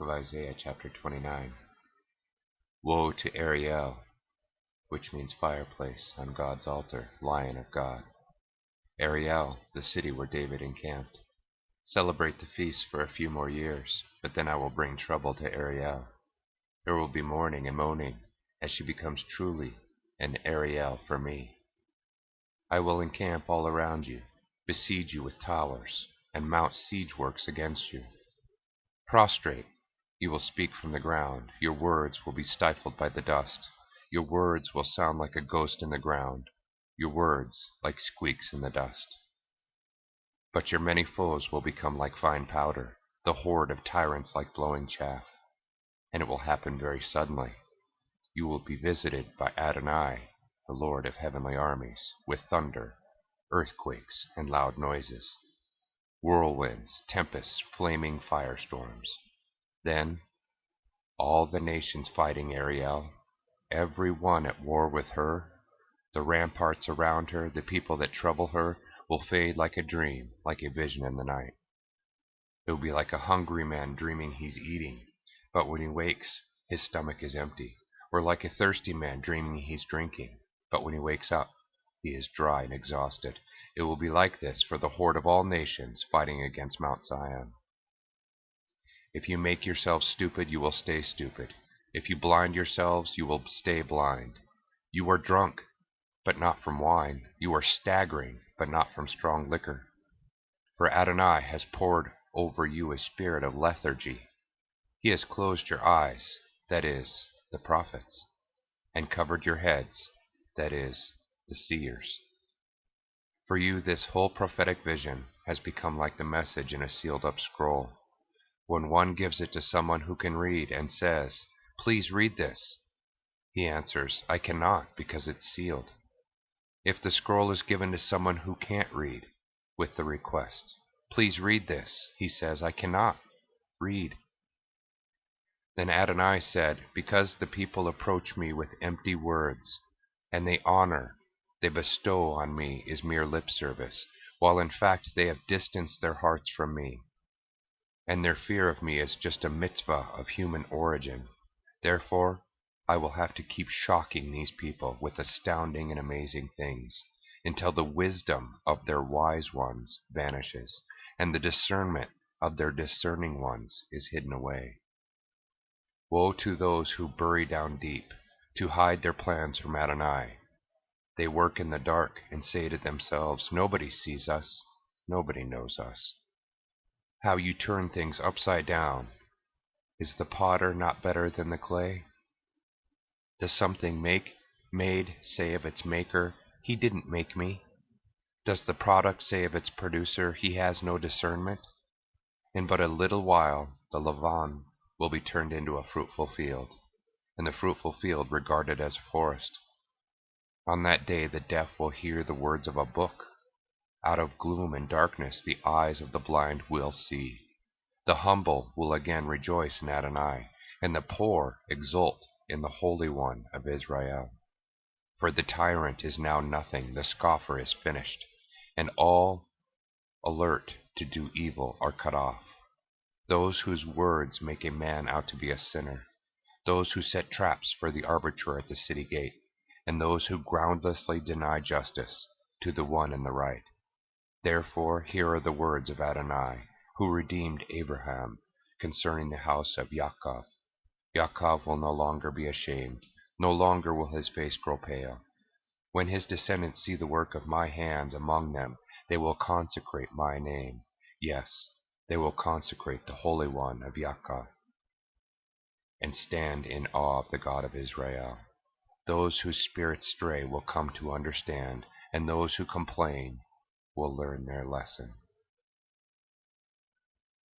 of Isaiah chapter 29. Woe to Ariel, which means fireplace on God's altar, Lion of God. Ariel, the city where David encamped. Celebrate the feast for a few more years, but then I will bring trouble to Ariel. There will be mourning and moaning, as she becomes truly an Ariel for me. I will encamp all around you, besiege you with towers, and mount siege works against you. Prostrate, you will speak from the ground, your words will be stifled by the dust. Your words will sound like a ghost in the ground, your words like squeaks in the dust. But your many foes will become like fine powder, the horde of tyrants like blowing chaff. And it will happen very suddenly. You will be visited by Adonai, the Lord of heavenly armies, with thunder, earthquakes, and loud noises, whirlwinds, tempests, flaming firestorms. Then all the nations fighting Ariel, every one at war with her, the ramparts around her, the people that trouble her, will fade like a dream, like a vision in the night. It will be like a hungry man dreaming he's eating, but when he wakes, his stomach is empty. Or like a thirsty man dreaming he's drinking, but when he wakes up, he is dry and exhausted. It will be like this for the horde of all nations fighting against Mount Zion. If you make yourselves stupid, you will stay stupid. If you blind yourselves, you will stay blind. You are drunk, but not from wine. You are staggering, but not from strong liquor. For Adonai has poured over you a spirit of lethargy. He has closed your eyes, that is, the prophets, and covered your heads, that is, the seers. For you this whole prophetic vision has become like the message in a sealed-up scroll. When one gives it to someone who can read and says, "Please read this," he answers, "I cannot because it's sealed." If the scroll is given to someone who can't read, with the request, "Please read this," he says, "I cannot read." Then Adonai said, "Because the people approach me with empty words, and the honor they bestow on me is mere lip service, while in fact they have distanced their hearts from me, and their fear of me is just a mitzvah of human origin. Therefore, I will have to keep shocking these people with astounding and amazing things, until the wisdom of their wise ones vanishes, and the discernment of their discerning ones is hidden away. Woe to those who bury down deep, to hide their plans from Adonai. They work in the dark and say to themselves, 'Nobody sees us, nobody knows us.' How you turn things upside down. Is the potter not better than the clay? Does something made say of its maker, 'He didn't make me'? Does the product say of its producer, 'He has no discernment'? In but a little while the Lavan will be turned into a fruitful field, and the fruitful field regarded as a forest. On that day the deaf will hear the words of a book. Out of gloom and darkness the eyes of the blind will see. The humble will again rejoice in Adonai, and the poor exult in the Holy One of Israel. For the tyrant is now nothing, the scoffer is finished, and all alert to do evil are cut off. Those whose words make a man out to be a sinner, those who set traps for the arbiter at the city gate, and those who groundlessly deny justice to the one in the right. Therefore here are the words of Adonai, who redeemed Abraham, concerning the house of Yaakov. Yaakov will no longer be ashamed, no longer will his face grow pale. When his descendants see the work of my hands among them, they will consecrate my name. Yes, they will consecrate the Holy One of Yaakov, and stand in awe of the God of Israel. Those whose spirits stray will come to understand, and those who complain will learn their lesson.